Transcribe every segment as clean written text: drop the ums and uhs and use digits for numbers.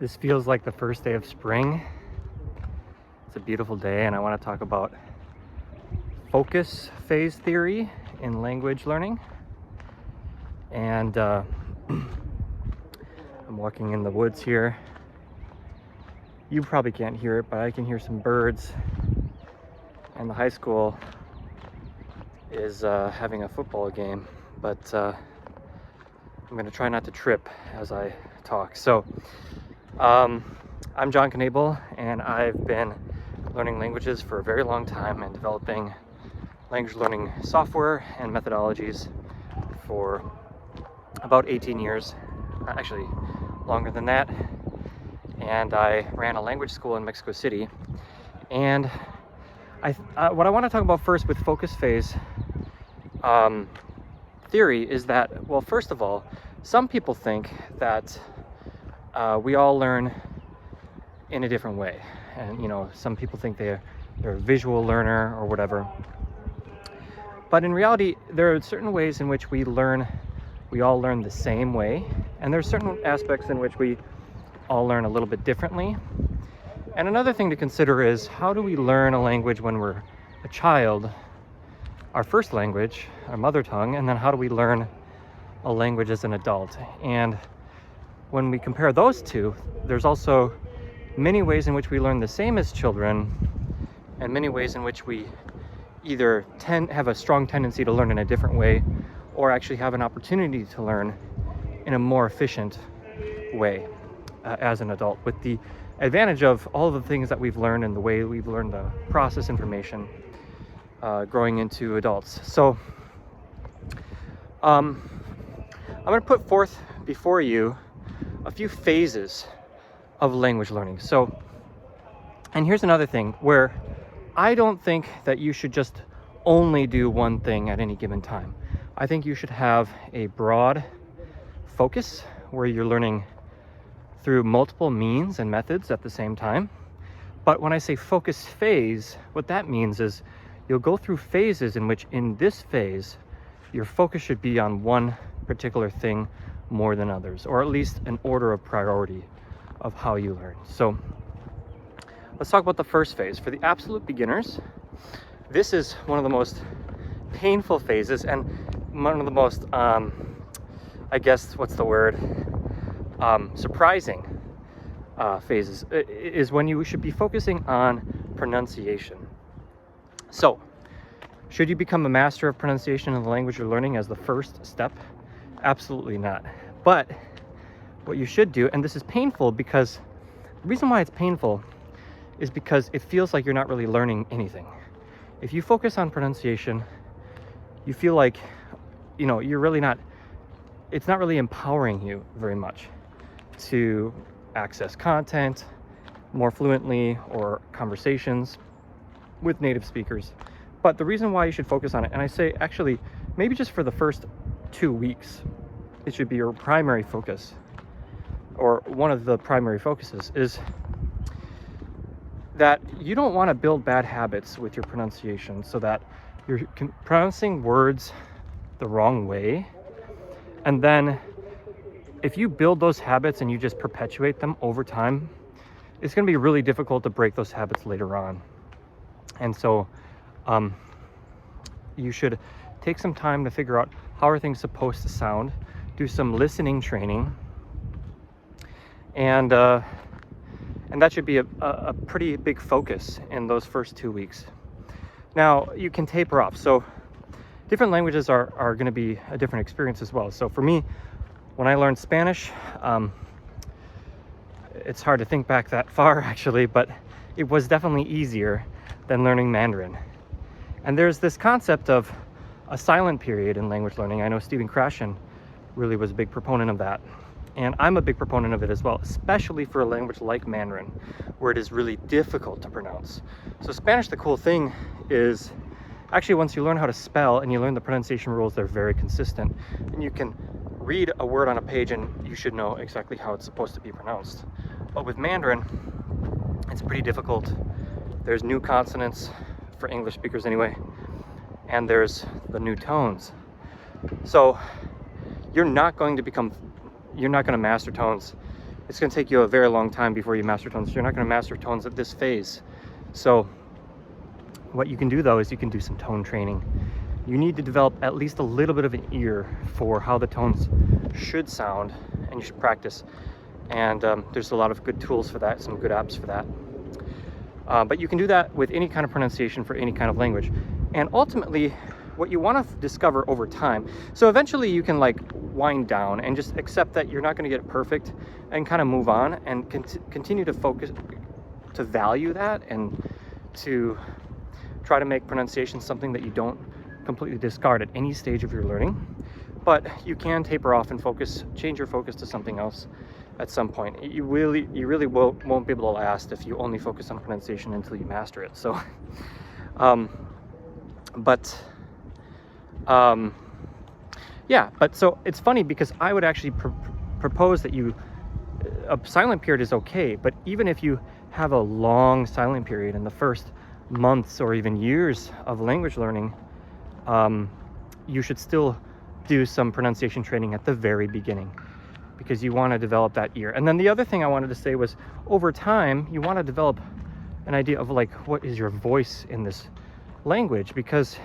This feels like the first day of spring. It's a beautiful day, and I want to talk about focus phase theory in language learning. And I'm walking in the woods here. You probably can't hear it, but I can hear some birds. And the high school is having a football game, but I'm going to try not to trip as I talk. So I'm John Knable, and I've been learning languages for a very long time and developing language learning software and methodologies for about 18 years, actually longer than that. And I ran a language school in Mexico City. And what I want to talk about first with focus phase theory is that, well, first of all, some people think that we all learn in a different way. And, you know, some people think they're a visual learner or whatever. But in reality, there are certain ways in which we all learn the same way. And there are certain aspects in which we all learn a little bit differently. And another thing to consider is, how do we learn a language when we're a child, our first language, our mother tongue, and then how do we learn a language as an adult? And when we compare those two, there's also many ways in which we learn the same as children, and many ways in which we either have a strong tendency to learn in a different way, or actually have an opportunity to learn in a more efficient way as an adult, with the advantage of all of the things that we've learned and the way we've learned to process information growing into adults. So I'm going to put forth before you a few phases of language learning. So, and here's another thing where I don't think that you should just only do one thing at any given time. I think you should have a broad focus where you're learning through multiple means and methods at the same time. But when I say focus phase, what that means is you'll go through phases in which, in this phase, your focus should be on one particular thing more than others, or at least an order of priority of how you learn. So let's talk about the first phase. For the absolute beginners, this is one of the most painful phases, and one of the most, I guess, what's the word? Surprising phases is when you should be focusing on pronunciation. So, should you become a master of pronunciation in the language you're learning as the first step? Absolutely not. But what you should do, and this is painful because the reason why it's painful is because it feels like you're not really learning anything. If you focus on pronunciation, you feel like, you know, it's not really empowering you very much to access content more fluently or conversations with native speakers. But the reason why you should focus on it, and I say actually maybe just for the first 2 weeks, it should be your primary focus, or one of the primary focuses, is that you don't want to build bad habits with your pronunciation so that you're pronouncing words the wrong way. And then if you build those habits and you just perpetuate them over time, it's going to be really difficult to break those habits later on. And so you should take some time to figure out how are things supposed to sound, do some listening training, and that should be a pretty big focus in those first 2 weeks. Now, you can taper off. So different languages are going to be a different experience as well. So for me, when I learned Spanish, it's hard to think back that far actually, but it was definitely easier than learning Mandarin. And there's this concept of a silent period in language learning. I know Stephen Krashen really was a big proponent of that. And I'm a big proponent of it as well, especially for a language like Mandarin, where it is really difficult to pronounce. So Spanish, the cool thing is, actually, once you learn how to spell and you learn the pronunciation rules, they're very consistent. And you can read a word on a page and you should know exactly how it's supposed to be pronounced. But with Mandarin, it's pretty difficult. There's new consonants, for English speakers anyway, and there's the new tones. So you're not going to master tones it's going to take you a very long time before you master tones. You're not going to master tones at this phase. So what you can do though is you can do some tone training. You need to develop at least a little bit of an ear for how the tones should sound, and you should practice. And there's a lot of good tools for that, some good apps for that. But you can do that with any kind of pronunciation for any kind of language. And ultimately, what you want to discover over time, so eventually you can like wind down and just accept that you're not going to get it perfect and kind of move on and continue to focus, to value that, and to try to make pronunciation something that you don't completely discard at any stage of your learning. But you can taper off and change your focus to something else at some point. You really won't be able to last if you only focus on pronunciation until you master it. So yeah, but so it's funny because I would actually propose that a silent period is okay, but even if you have a long silent period in the first months or even years of language learning, you should still do some pronunciation training at the very beginning, because you want to develop that ear. And then the other thing I wanted to say was, over time, you want to develop an idea of like, what is your voice in this language? Because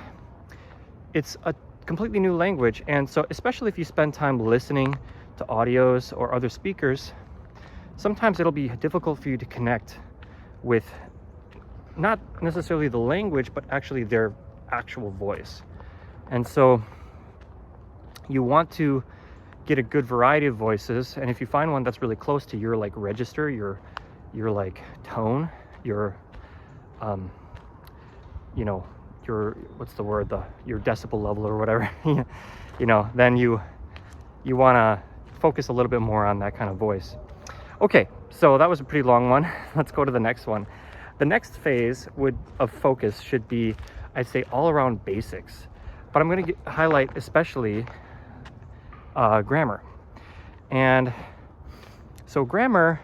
it's a completely new language. And so, especially if you spend time listening to audios or other speakers, sometimes it'll be difficult for you to connect with not necessarily the language, but actually their actual voice. And so you want to get a good variety of voices, and if you find one that's really close to your like register, your like tone, your you know, your, what's the word, your decibel level or whatever, you know, then you want to focus a little bit more on that kind of voice. Okay, so that was a pretty long one. Let's go to the next one. The next phase of focus should be, I'd say, all around basics, but I'm going to highlight especially grammar. And so grammar,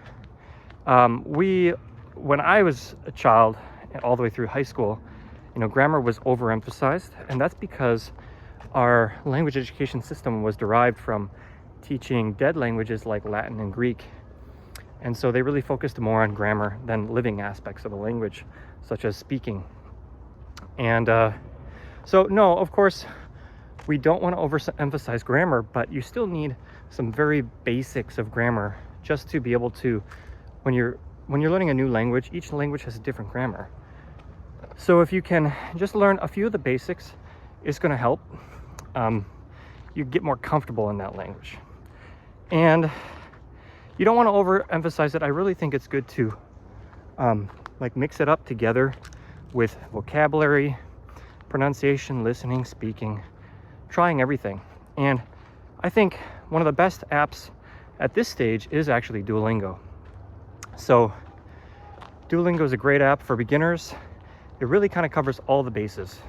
when I was a child all the way through high school, you know, grammar was overemphasized, and that's because our language education system was derived from teaching dead languages like Latin and Greek. And so they really focused more on grammar than living aspects of a language, such as speaking. And so no, of course, we don't want to overemphasize grammar, but you still need some very basics of grammar just to be able to, when you're learning a new language, each language has a different grammar. So if you can just learn a few of the basics, it's going to help you get more comfortable in that language. And you don't want to overemphasize it. I really think it's good to like mix it up together with vocabulary, pronunciation, listening, speaking, trying everything. And I think one of the best apps at this stage is actually Duolingo. So Duolingo is a great app for beginners. It really kind of covers all the bases.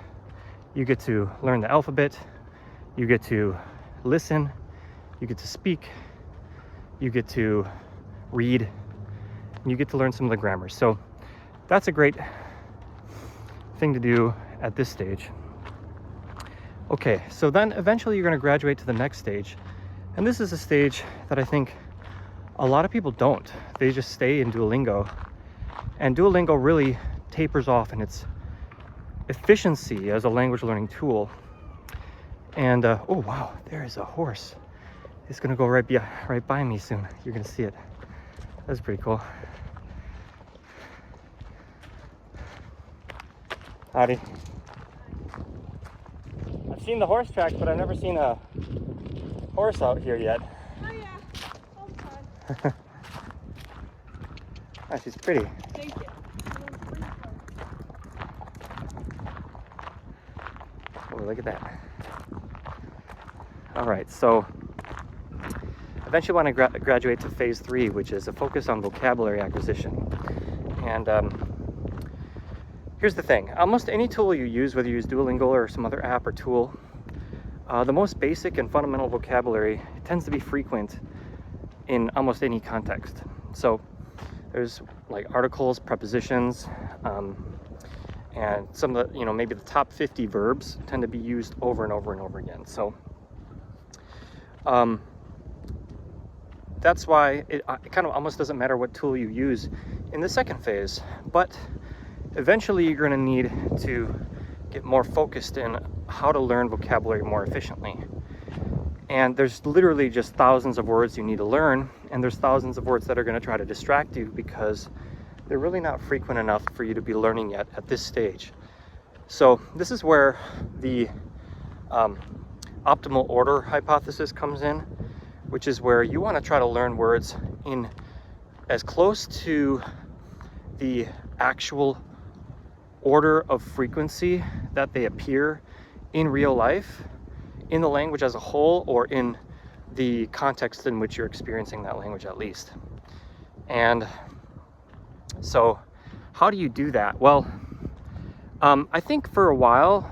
You get to learn the alphabet, you get to listen, you get to speak, you get to read, and you get to learn some of the grammar. So that's a great thing to do at this stage. Okay, so then eventually you're going to graduate to the next stage. And this is a stage that I think a lot of people don't. They just stay in Duolingo. And Duolingo really tapers off in its efficiency as a language learning tool. And oh wow, there is a horse. It's gonna go right by me soon. You're gonna see it. That's pretty cool. Howdy. I've seen the horse tracks, but I've never seen a horse out here yet. Oh yeah, all the time. Oh, she's pretty. Thank you. Oh, look at that. All right, so eventually want to graduate to phase 3, which is a focus on vocabulary acquisition. And here's the thing. Almost any tool you use, whether you use Duolingo or some other app or tool, the most basic and fundamental vocabulary tends to be frequent in almost any context. So there's like articles, prepositions, and some of the, you know, maybe the top 50 verbs tend to be used over and over and over again. So that's why it kind of almost doesn't matter what tool you use in the second phase. But eventually you're going to need to get more focused in how to learn vocabulary more efficiently. And there's literally just thousands of words you need to learn, and there's thousands of words that are going to try to distract you because they're really not frequent enough for you to be learning yet at this stage. So this is where the optimal order hypothesis comes in, which is where you want to try to learn words in as close to the actual order of frequency that they appear in real life, in the language as a whole, or in the context in which you're experiencing that language at least. And so how do you do that? Well, I think for a while,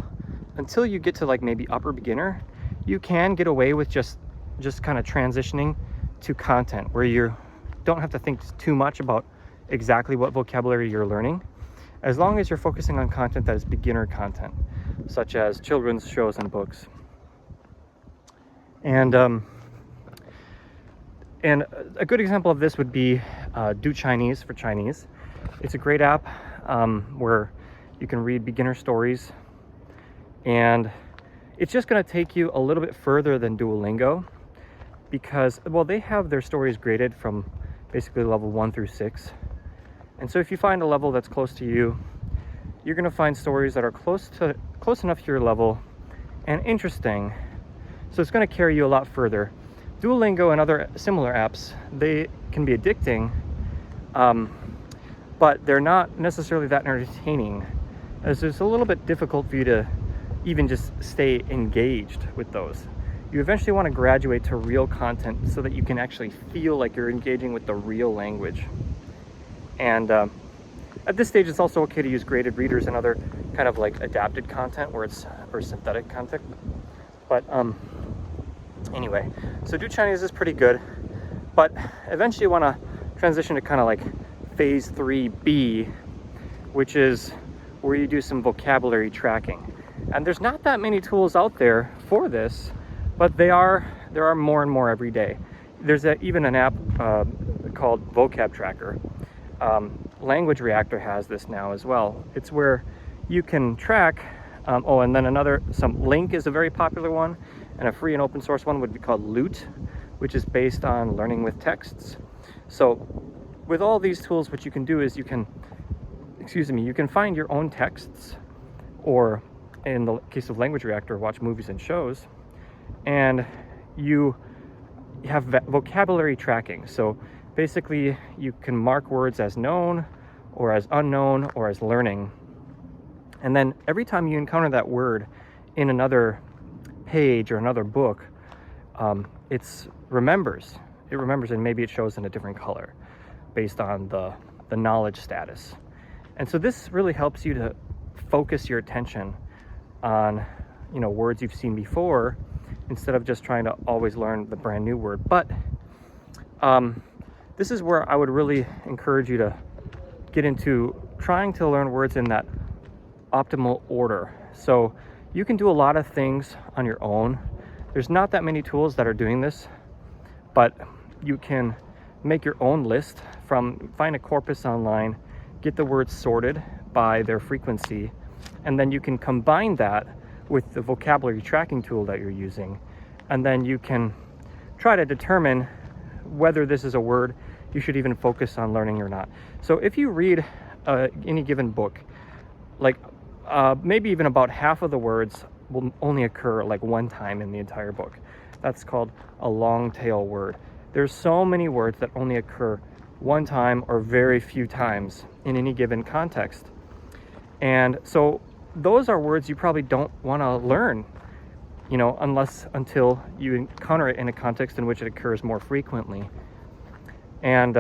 until you get to like maybe upper beginner, you can get away with just kind of transitioning to content where you don't have to think too much about exactly what vocabulary you're learning, as long as you're focusing on content that is beginner content, such as children's shows and books. And a good example of this would be Do Chinese for Chinese. It's a great app where you can read beginner stories, and it's just going to take you a little bit further than Duolingo because, well, they have their stories graded from basically level 1 through 6. And so if you find a level that's close to you, you're going to find stories that are close enough to your level and interesting. So it's going to carry you a lot further. Duolingo and other similar apps, they can be addicting, but they're not necessarily that entertaining, as it's a little bit difficult for you to even just stay engaged with those. You eventually want to graduate to real content so that you can actually feel like you're engaging with the real language. And at this stage, it's also okay to use graded readers and other kind of like adapted content or synthetic content. But anyway, so Do Chinese is pretty good, but eventually you want to transition to kind of like phase 3B, which is where you do some vocabulary tracking. And there's not that many tools out there for this, but there are more and more every day. There's even an app called Vocab Tracker. Language Reactor has this now as well. It's where you can track, and then some Link is a very popular one, and a free and open source one would be called Loot, which is based on learning with texts. So with all these tools, what you can do is you can find your own texts, or in the case of Language Reactor, watch movies and shows, and you have vocabulary tracking. So basically you can mark words as known or as unknown or as learning, and then every time you encounter that word in another page or another book, it remembers, and maybe it shows in a different color based on the knowledge status. And so this really helps you to focus your attention on words you've seen before, instead of just trying to always learn the brand new word. But this is where I would really encourage you to get into trying to learn words in that optimal order. So you can do a lot of things on your own. There's not that many tools that are doing this, but you can make your own list find a corpus online, get the words sorted by their frequency, and then you can combine that with the vocabulary tracking tool that you're using, and then you can try to determine whether this is a word you should even focus on learning or not. So if you read any given book, like maybe even about half of the words will only occur like one time in the entire book. That's called a long tail word. There's so many words that only occur one time or very few times in any given context. And so those are words you probably don't want to learn, until you encounter it in a context in which it occurs more frequently. And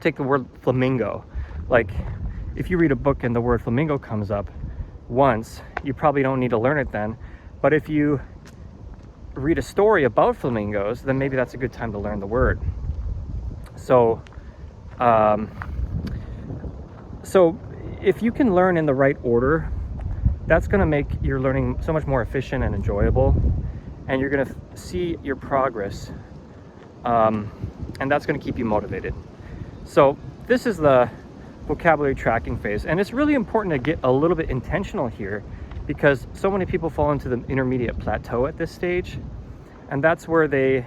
take the word flamingo. Like, if you read a book and the word flamingo comes up once, you probably don't need to learn it then. But if you read a story about flamingos, then maybe that's a good time to learn the word. So if you can learn in the right order, that's going to make your learning so much more efficient and enjoyable, and you're going to see your progress and that's going to keep you motivated. So this is the vocabulary tracking phase, and it's really important to get a little bit intentional here, because so many people fall into the intermediate plateau at this stage, and that's where they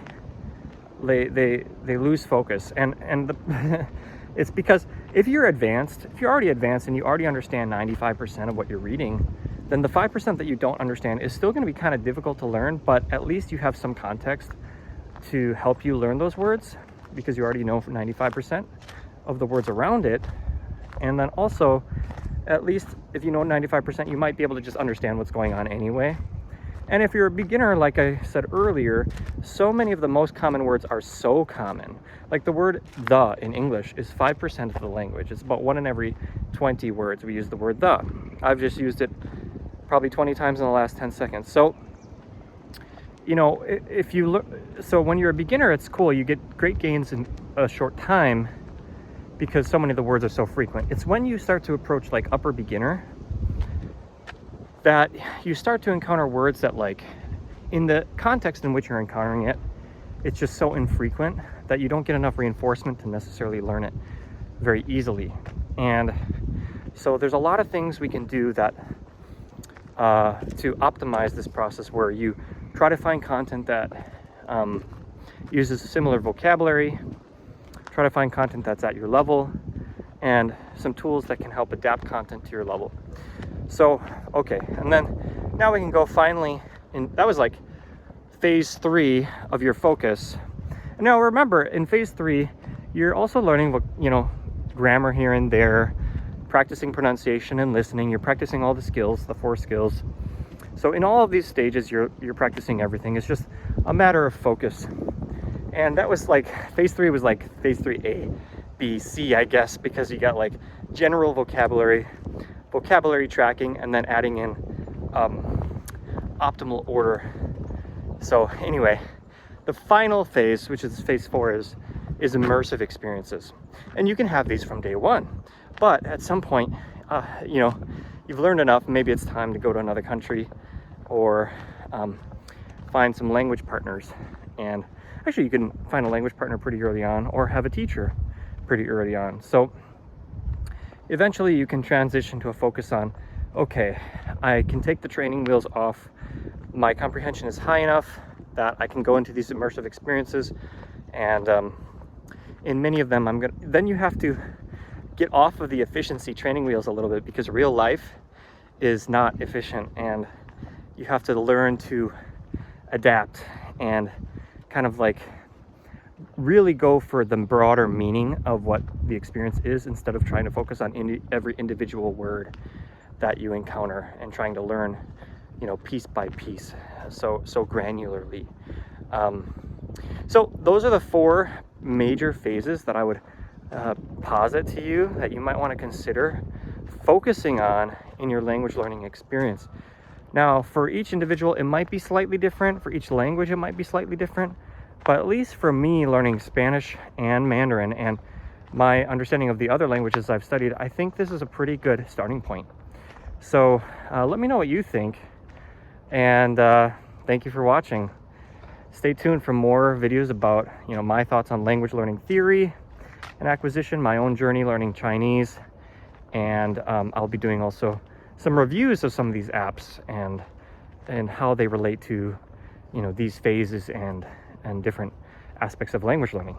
lose focus. And it's because if you're already advanced and you already understand 95% of what you're reading, then the 5% that you don't understand is still going to be kind of difficult to learn, but at least you have some context to help you learn those words, because you already know 95% of the words around it. And then also, at least if you know 95%, you might be able to just understand what's going on anyway. And if you're a beginner, like I said earlier, so many of the most common words are so common. Like the word the in English is 5% of the language. It's about 1 in every 20 words we use the word the. I've just used it probably 20 times in the last 10 seconds. So, you know, if you look, so when you're a beginner, it's cool. You get great gains in a short time because so many of the words are so frequent. It's when you start to approach like upper beginner that you start to encounter words that, like, in the context in which you're encountering it, it's just so infrequent that you don't get enough reinforcement to necessarily learn it very easily. And so there's a lot of things we can do that to optimize this process, where you try to find content that uses similar vocabulary, try to find content that's at your level, and some tools that can help adapt content to your level. So, okay, and then now we can go finally, and that was like phase 3 of your focus. And now remember, in phase 3, you're also learning, you know, grammar here and there, practicing pronunciation and listening. You're practicing all the skills, the 4 skills. So in all of these stages, you're practicing everything. It's just a matter of focus. And that was like, phase 3 was like phase 3A, B, C, I guess, because you got like general vocabulary tracking, and then adding in optimal order. So anyway, the final phase, which is phase 4, is immersive experiences. And you can have these from day 1, but at some point, you know, you've learned enough. Maybe it's time to go to another country, or find some language partners. And actually, you can find a language partner pretty early on, or have a teacher pretty early on. So eventually you can transition to a focus on, okay, I can take the training wheels off. My comprehension is high enough that I can go into these immersive experiences. And in many of them, then you have to get off of the efficiency training wheels a little bit, because real life is not efficient, and you have to learn to adapt and kind of like really go for the broader meaning of what the experience is, instead of trying to focus on every individual word that you encounter and trying to learn, you know, piece by piece, so granularly. So those are the 4 major phases that I would posit to you that you might want to consider focusing on in your language learning experience. Now, for each individual, it might be slightly different. For each language, it might be slightly different. But at least for me, learning Spanish and Mandarin, and my understanding of the other languages I've studied, I think this is a pretty good starting point. So let me know what you think. And thank you for watching. Stay tuned for more videos about, you know, my thoughts on language learning theory and acquisition, my own journey learning Chinese. And I'll be doing also some reviews of some of these apps and how they relate to, you know, these phases and different aspects of language learning.